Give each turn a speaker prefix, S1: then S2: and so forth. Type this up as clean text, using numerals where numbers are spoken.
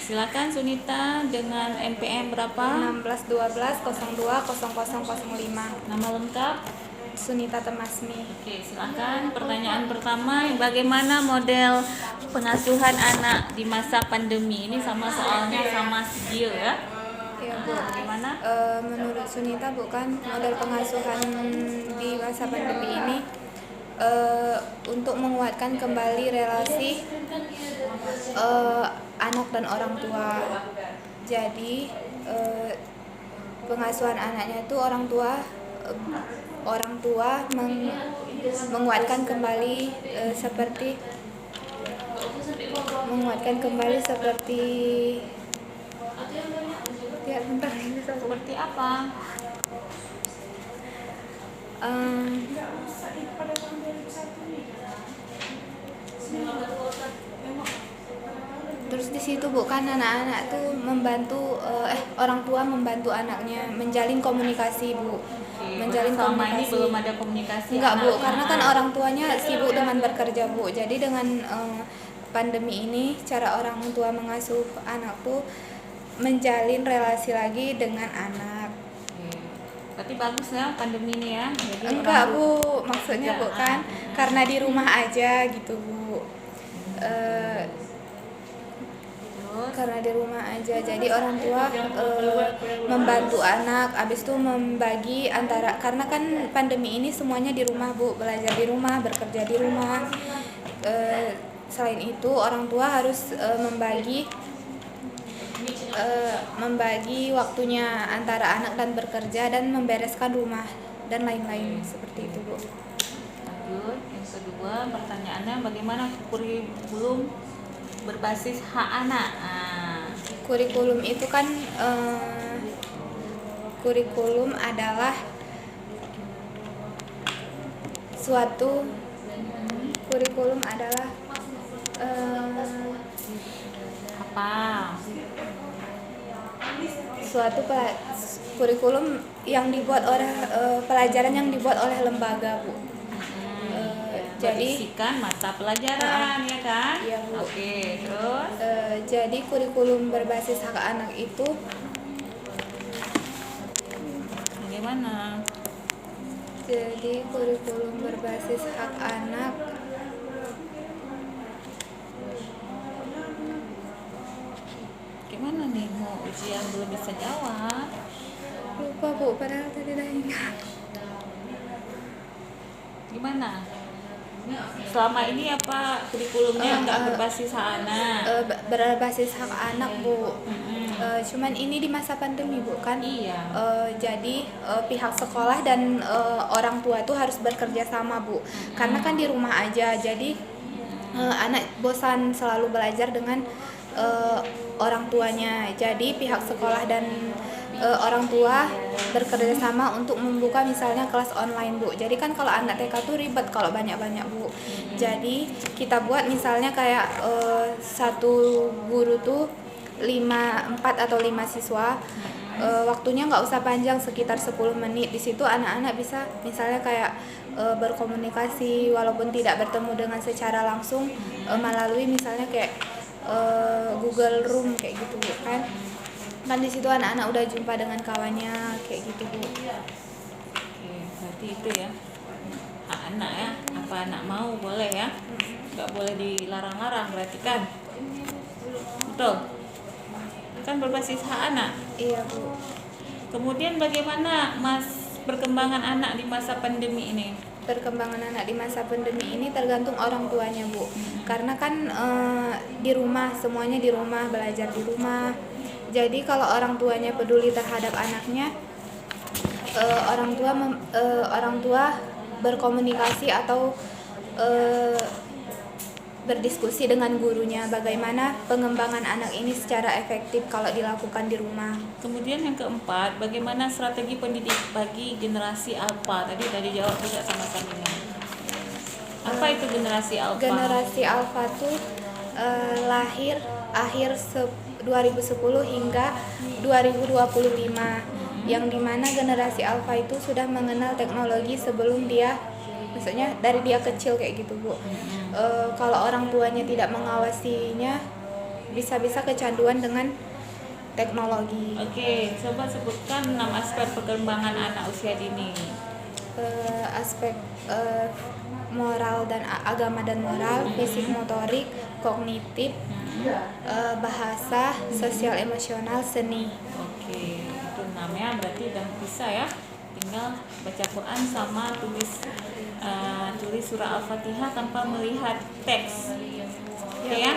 S1: silakan Sunita dengan NPM berapa?
S2: 1612020005.
S1: Nama lengkap?
S2: Sunita Temasmi.
S1: Oke, silakan. Pertanyaan pertama, bagaimana model pengasuhan anak di masa pandemi? Ini sama soalnya sama Sigil ya.
S2: Ya Bu,
S1: Bagaimana?
S2: menurut Sunita bukan model pengasuhan di masa pandemi ini untuk menguatkan kembali relasi anak dan orang tua. Jadi pengasuhan anaknya itu orang tua menguatkan kembali seperti ya bentar ini
S1: Seperti apa?
S2: Terus di situ bukan anak-anak tuh membantu orang tua membantu anaknya menjalin komunikasi Bu. Menjalin
S1: Selama ini
S2: komunikasi.
S1: belum ada komunikasi.
S2: Enggak Bu,
S1: anaknya.
S2: karena kan orang tuanya sibuk dengan bekerja Bu. Jadi dengan pandemi ini cara orang tua mengasuh anak tuh menjalin relasi lagi dengan anak.
S1: Berarti bagus ya pandemi ini ya. Jadi
S2: Enggak
S1: orang
S2: Bu, maksudnya
S1: kerja.
S2: bukan karena di rumah aja gitu Bu. Karena di rumah aja, jadi orang tua membantu anak, abis itu membagi antara, karena kan pandemi ini semuanya di rumah Bu, belajar di rumah, bekerja di rumah. Selain itu orang tua harus membagi waktunya antara anak dan bekerja dan membereskan rumah dan lain-lain seperti itu Bu.
S1: Lanjut, yang kedua pertanyaannya bagaimana kurikulum berbasis hak anak?
S2: Kurikulum itu kan kurikulum adalah kurikulum yang dibuat oleh pelajaran yang dibuat oleh lembaga Bu. Jadi
S1: berisikan mata pelajaran ya kan?
S2: Iya Bu.
S1: Oke, terus
S2: Jadi kurikulum berbasis hak anak itu
S1: bagaimana?
S2: Jadi kurikulum berbasis hak anak
S1: Gimana nih mau ujian belum bisa jawab?
S2: lupa Bu, padahal tadi udah ingat.
S1: Gimana? Selama ini apa kurikulumnya nggak berbasis hak anak?
S2: Berbasis hak anak Bu. Cuman ini di masa pandemi Bu kan.
S1: Iya.
S2: Jadi pihak sekolah dan orang tua tuh harus bekerja sama Bu. Karena kan di rumah aja. Jadi anak bosan selalu belajar dengan orang tuanya. Jadi pihak sekolah dan orang tua bekerja sama untuk membuka misalnya kelas online Bu. Jadi kan kalau anak TK tuh ribet kalau banyak-banyak Bu. Jadi kita buat misalnya kayak satu guru tuh 4 atau 5 siswa. Waktunya nggak usah panjang, sekitar 10 menit. Di situ anak-anak bisa misalnya kayak berkomunikasi walaupun tidak bertemu dengan secara langsung melalui misalnya kayak Google Room kayak gitu Bu kan. Kan di situ anak-anak udah jumpa dengan kawannya kayak gitu Bu.
S1: Oke, berarti itu ya hak anak ya. Apa anak mau boleh ya? Nggak boleh dilarang-larang berarti kan? Betul? Kan berbasis hak anak.
S2: Iya Bu.
S1: Kemudian bagaimana perkembangan anak di masa pandemi ini?
S2: Perkembangan anak di masa pandemi ini tergantung orang tuanya Bu. Karena kan di rumah, semuanya di rumah, belajar di rumah. Jadi kalau orang tuanya peduli terhadap anaknya, orang tua berkomunikasi atau berdiskusi dengan gurunya bagaimana pengembangan anak ini secara efektif kalau dilakukan di rumah.
S1: Kemudian yang keempat, bagaimana strategi pendidik bagi generasi alfa? Tadi udah dijawab juga sama Kamina. Apa itu generasi alfa?
S2: Generasi alfa itu lahir akhir 2010 hingga 2025, yang dimana generasi alfa itu sudah mengenal teknologi sebelum dia, maksudnya dari dia kecil kayak gitu Bu. Kalau orang tuanya tidak mengawasinya, bisa-bisa kecanduan dengan teknologi.
S1: Oke, coba sebutkan 6 aspek perkembangan anak usia dini.
S2: Aspek moral dan agama dan moral, fisik motorik, kognitif, bahasa, sosial emosional, seni.
S1: Oke, itu 6 ya, berarti udah bisa ya. Tinggal baca Quran sama tulis surah Al-Fatihah tanpa melihat teks. Oke ya.